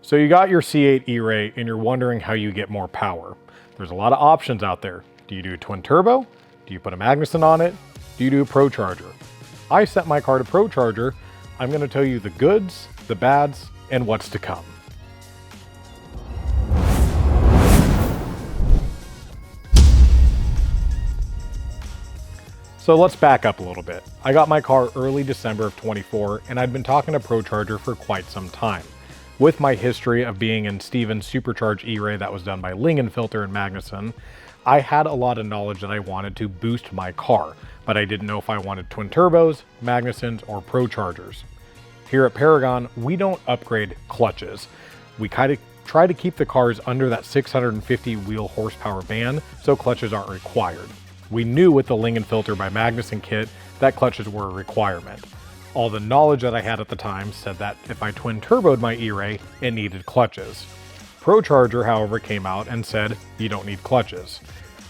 So you got your C8 Eray and you're wondering how you get more power. There's a lot of options out there. Do you do twin turbo? Do you put a Magnuson on it? Do you do a ProCharger? I set my car to ProCharger. I'm going to tell you the goods, the bads, and what's to come. So let's back up a little bit. I got my car early December of 24, and I'd been talking to ProCharger for quite some time. With my history of being in Steven's Supercharged Eray that was done by Lingenfilter and Magnuson, I had a lot of knowledge that I wanted to boost my car, but I didn't know if I wanted twin turbos, Magnusons, or ProChargers. Here at Paragon, we don't upgrade clutches. We kind of try to keep the cars under that 650 wheel horsepower band, so clutches aren't required. We knew with the Lingenfilter by Magnuson kit that clutches were a requirement. All the knowledge that I had at the time said that if I twin turboed my Eray, it needed clutches. ProCharger, however, came out and said you don't need clutches.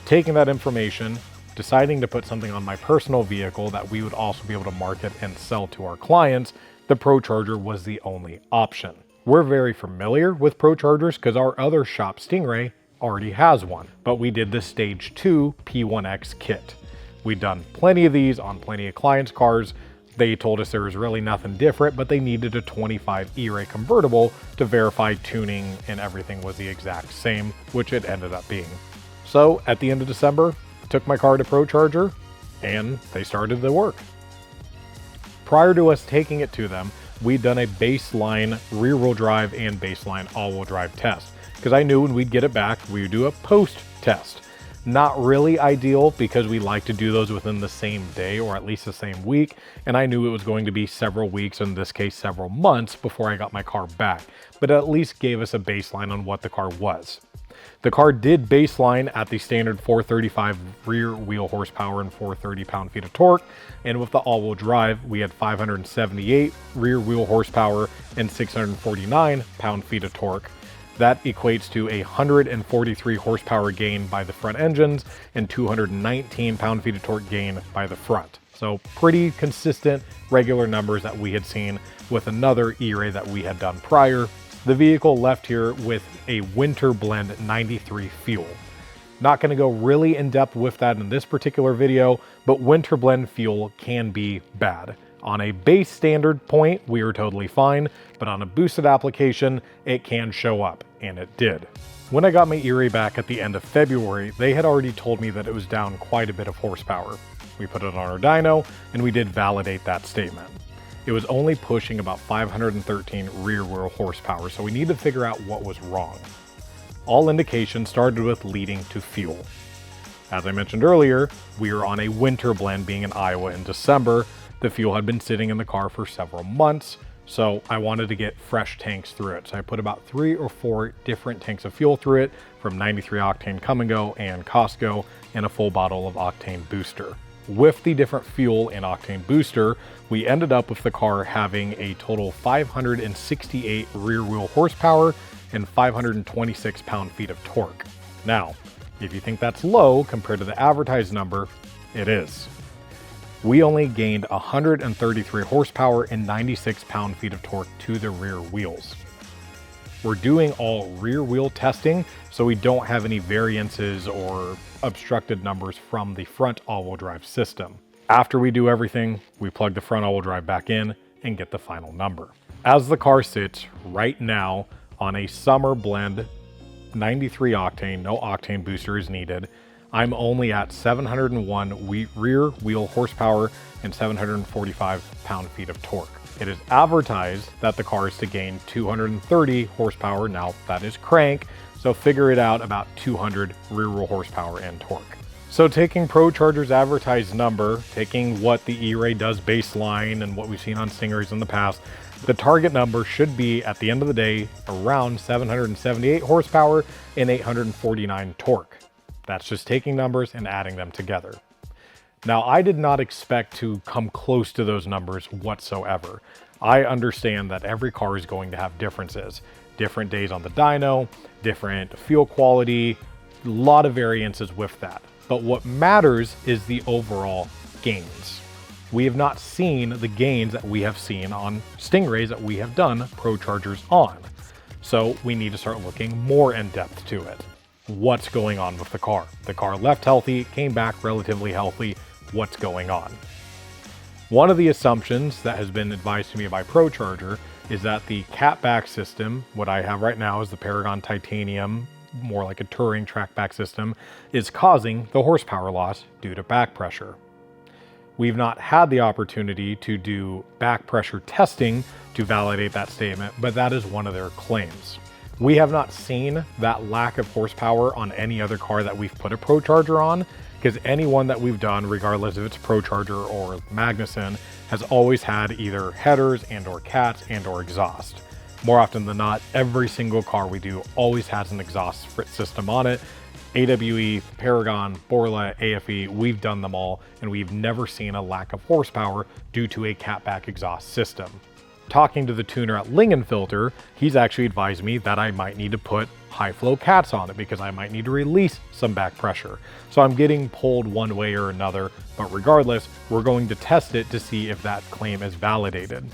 Taking that information, deciding to put something on my personal vehicle that we would also be able to market and sell to our clients, the ProCharger was the only option. We're very familiar with ProChargers because our other shop, Stingray, already has one, but we did the Stage 2 P1X kit. We'd done plenty of these on plenty of clients' cars. They told us there was really nothing different, but they needed a 25 Eray convertible to verify tuning and everything was the exact same, which it ended up being. So at the end of December, took my car to ProCharger and they started the work. Prior to us taking it to them, we'd done a baseline rear-wheel drive and baseline all-wheel drive test, because I knew when we'd get it back, we would do a post test. Not really ideal because we like to do those within the same day or at least the same week, and I knew it was going to be several weeks, in this case several months, before I got my car back, but it at least gave us a baseline on what the car was. The car did baseline at the standard 435 rear wheel horsepower and 430 pound-feet of torque, and with the all-wheel drive, we had 578 rear wheel horsepower and 649 pound-feet of torque. That equates to a 143 horsepower gain by the front engines and 219 pound-feet of torque gain by the front. So pretty consistent, regular numbers that we had seen with another Eray that we had done prior. The vehicle left here with a winter blend 93 fuel. Not going to go really in depth with that in this particular video, but winter blend fuel can be bad. On a base standard point, we were totally fine, but on a boosted application, it can show up, and it did. When I got my Eray back at the end of February, they had already told me that it was down quite a bit of horsepower. We put it on our dyno, and we did validate that statement. It was only pushing about 513 rear wheel horsepower, so we need to figure out what was wrong. All indications started with leading to fuel. As I mentioned earlier, we were on a winter blend being in Iowa in December. The fuel had been sitting in the car for several months, so I wanted to get fresh tanks through it. So I put about 3 or 4 different tanks of fuel through it, from 93 octane Come and Go and Costco, and a full bottle of octane booster. With the different fuel and octane booster, we ended up with the car having a total 568 rear wheel horsepower and 526 pound-feet of torque. Now, if you think that's low compared to the advertised number, it is. We only gained 133 horsepower and 96 pound-feet of torque to the rear wheels. We're doing all rear wheel testing, so we don't have any variances or obstructed numbers from the front all-wheel drive system. After we do everything, we plug the front all-wheel drive back in and get the final number. As the car sits right now on a summer blend, 93 octane, no octane booster is needed, I'm only at 701 rear wheel horsepower and 745 pound-feet of torque. It is advertised that the car is to gain 230 horsepower. Now that is crank, so figure it out, about 200 rear wheel horsepower and torque. So taking ProCharger's advertised number, taking what the Eray does baseline and what we've seen on Stingrays in the past, the target number should be, at the end of the day, around 778 horsepower and 849 torque. That's just taking numbers and adding them together. Now, I did not expect to come close to those numbers whatsoever. I understand that every car is going to have differences. Different days on the dyno, different fuel quality, a lot of variances with that. But what matters is the overall gains. We have not seen the gains that we have seen on Stingrays that we have done ProChargers on. So we need to start looking more in depth to it. What's going on with the car? The car left healthy, came back relatively healthy. What's going on? One of the assumptions that has been advised to me by ProCharger is that the catback system, what I have right now is the Paragon titanium, more like a touring trackback system, is causing the horsepower loss due to back pressure. We've not had the opportunity to do back pressure testing to validate that statement, but that is one of their claims. We have not seen that lack of horsepower on any other car that we've put a ProCharger on, because any one that we've done, regardless if it's ProCharger or Diagnosing, has always had either headers and or cats and or exhaust. More often than not, every single car we do always has an exhaust system on it. AWE, Paragon, Borla, AFE, we've done them all, and we've never seen a lack of horsepower due to a catback exhaust system. Talking to the tuner at Lingenfilter, he's actually advised me that I might need to put high flow cats on it because I might need to release some back pressure. So I'm getting pulled one way or another, but regardless, we're going to test it to see if that claim is validated.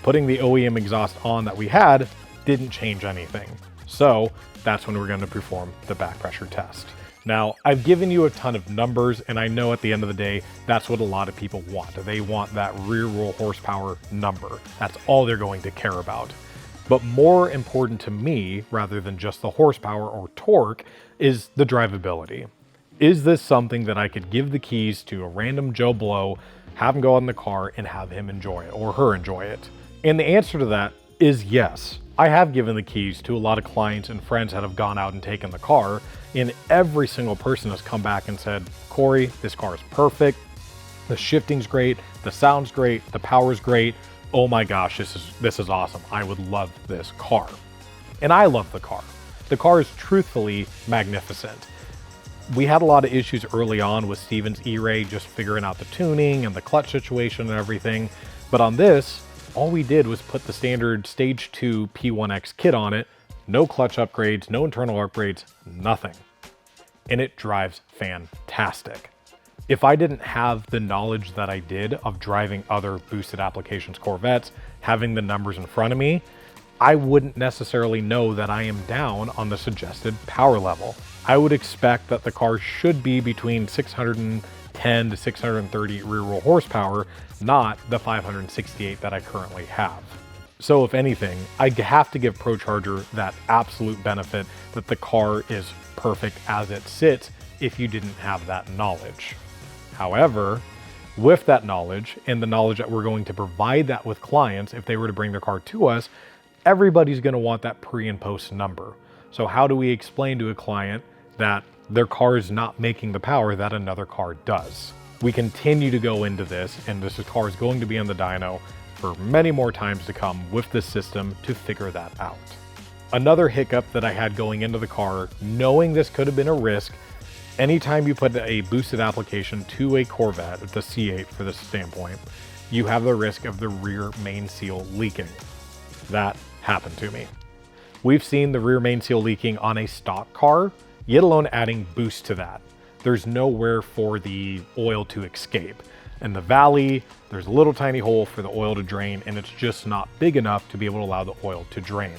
Putting the OEM exhaust on that we had didn't change anything. So that's when we're going to perform the back pressure test. Now, I've given you a ton of numbers, and I know at the end of the day, that's what a lot of people want. They want that rear roll horsepower number. That's all they're going to care about. But more important to me, rather than just the horsepower or torque, is the drivability. Is this something that I could give the keys to a random Joe Blow, have him go out in the car, and have him enjoy it, or her enjoy it? And the answer to that is yes. I have given the keys to a lot of clients and friends that have gone out and taken the car, and every single person has come back and said, Corey, this car is perfect. The shifting's great, the sound's great, the power's great. Oh my gosh, this is awesome. I would love this car. And I love the car. The car is truthfully magnificent. We had a lot of issues early on with Steven's Eray, just figuring out the tuning and the clutch situation and everything. But on this, all we did was put the standard Stage 2 P1X kit on it, no clutch upgrades, no internal upgrades, nothing. And it drives fantastic. If I didn't have the knowledge that I did of driving other boosted applications Corvettes, having the numbers in front of me, I wouldn't necessarily know that I am down on the suggested power level. I would expect that the car should be between 610 to 630 rear wheel horsepower, not the 568 that I currently have. So if anything, I have to give ProCharger that absolute benefit that the car is perfect as it sits if you didn't have that knowledge. However, with that knowledge and the knowledge that we're going to provide that with clients, if they were to bring their car to us, everybody's going to want that pre and post number. So how do we explain to a client that their car is not making the power that another car does? We continue to go into this, and this car is going to be on the dyno for many more times to come with this system to figure that out. Another hiccup that I had going into the car, knowing this could have been a risk, anytime you put a boosted application to a Corvette, the C8 for this standpoint, you have the risk of the rear main seal leaking. That happened to me. We've seen the rear main seal leaking on a stock car, yet alone adding boost to that. There's nowhere for the oil to escape. In the valley, there's a little tiny hole for the oil to drain, and it's just not big enough to be able to allow the oil to drain.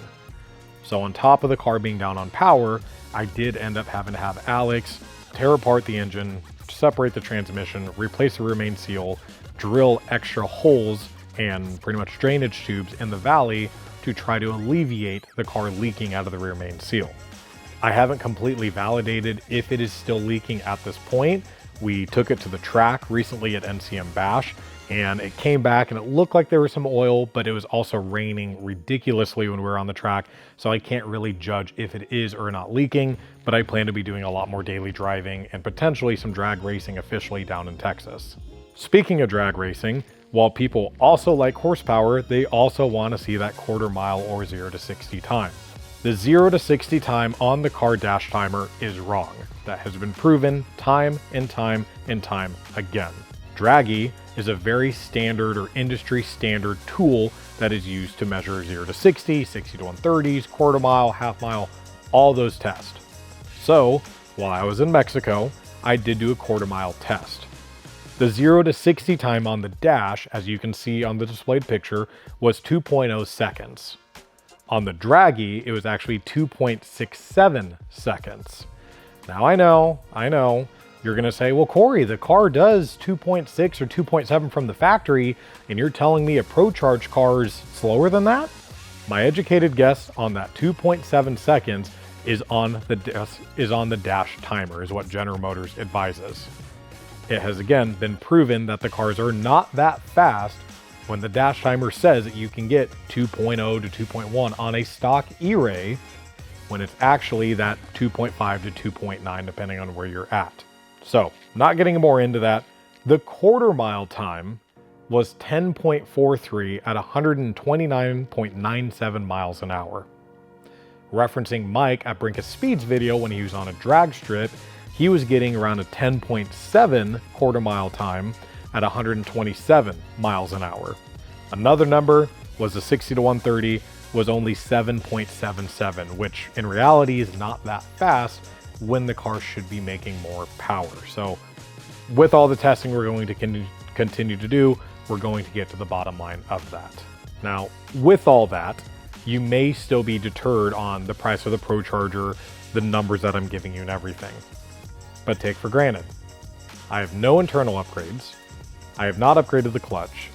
So on top of the car being down on power, I did end up having to have Alex tear apart the engine, separate the transmission, replace the rear main seal, drill extra holes and pretty much drainage tubes in the valley to try to alleviate the car leaking out of the rear main seal. I haven't completely validated if it is still leaking at this point. We took it to the track recently at NCM Bash, and it came back and it looked like there was some oil, but it was also raining ridiculously when we were on the track, so I can't really judge if it is or not leaking, but I plan to be doing a lot more daily driving and potentially some drag racing officially down in Texas. Speaking of drag racing, while people also like horsepower, they also want to see that quarter mile or 0 to 60 time. The 0 to 60 time on the car dash timer is wrong. That has been proven time and time and time again. Draggy is a very standard or industry standard tool that is used to measure 0 to 60, 60 to 130s, quarter mile, half mile, all those tests. So while I was in Mexico, I did do a quarter mile test. The 0 to 60 time on the dash, as you can see on the displayed picture, was 2.0 seconds. On the Draggy, it was actually 2.67 seconds. Now I know, you're gonna say, well, Corey, the car does 2.6 or 2.7 from the factory, and you're telling me a ProCharge car is slower than that? My educated guess on that 2.7 seconds is on the dash timer, is what General Motors advises. It has again been proven that the cars are not that fast when the dash timer says that you can get 2.0 to 2.1 on a stock E-Ray, when it's actually that 2.5 to 2.9 depending on where you're at. So, not getting more into that, the quarter mile time was 10.43 at 129.97 miles an hour. Referencing Mike at Brink of Speed's video when he was on a drag strip, he was getting around a 10.7 quarter mile time at 127 miles an hour. Another number was the 60 to 130 was only 7.77, which in reality is not that fast when the car should be making more power. So with all the testing we're going to continue to do, we're going to get to the bottom line of that. Now, with all that, you may still be deterred on the price of the ProCharger, the numbers that I'm giving you and everything. But take for granted, I have no internal upgrades. I have not upgraded the clutch.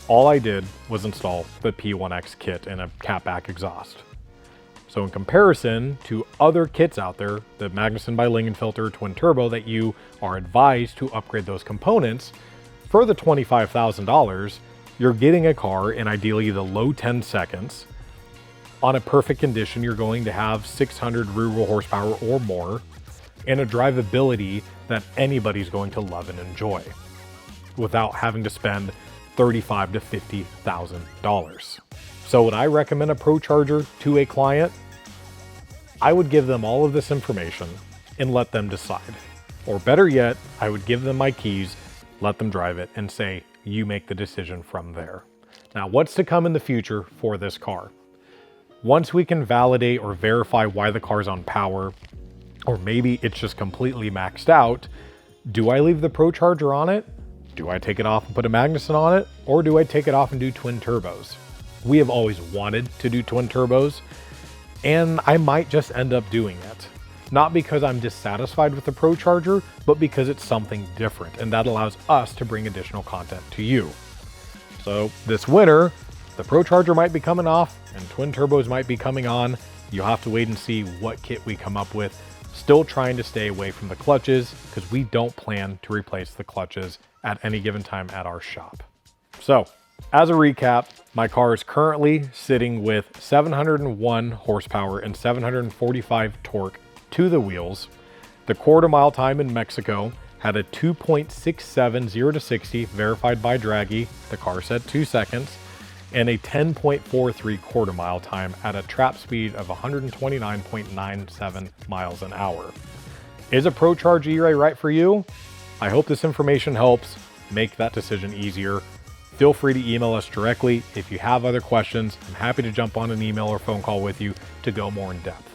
All I did was install the P1X kit and a catback exhaust. So in comparison to other kits out there, the Magnuson by Lingenfelter twin turbo that you are advised to upgrade those components, for the $25,000, you're getting a car in ideally the low 10 seconds. On a perfect condition, you're going to have 600 rear-wheel horsepower or more, and a drivability that anybody's going to love and enjoy, without having to spend $35,000 to $50,000. So would I recommend a ProCharger to a client? I would give them all of this information and let them decide. Or better yet, I would give them my keys, let them drive it, and say, you make the decision from there. Now, what's to come in the future for this car? Once we can validate or verify why the car's on power, or maybe it's just completely maxed out, do I leave the ProCharger on it? Do I take it off and put a Magnuson on it? Or do I take it off and do twin turbos? We have always wanted to do twin turbos, and I might just end up doing it. Not because I'm dissatisfied with the ProCharger, but because it's something different, and that allows us to bring additional content to you. So this winter, the ProCharger might be coming off and twin turbos might be coming on. You'll have to wait and see what kit we come up with. Still trying to stay away from the clutches because we don't plan to replace the clutches at any given time at our shop. So as a recap, my car is currently sitting with 701 horsepower and 745 torque to the wheels. The quarter mile time in Mexico had a 2.67 0 to 60 verified by Draggy. The car said 2 seconds, and a 10.43 quarter mile time at a trap speed of 129.97 miles an hour. Is a ProCharged Eray right for you? I hope this information helps make that decision easier. Feel free to email us directly. If you have other questions, I'm happy to jump on an email or phone call with you to go more in depth.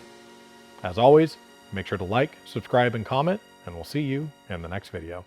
As always, make sure to like, subscribe, and comment, and we'll see you in the next video.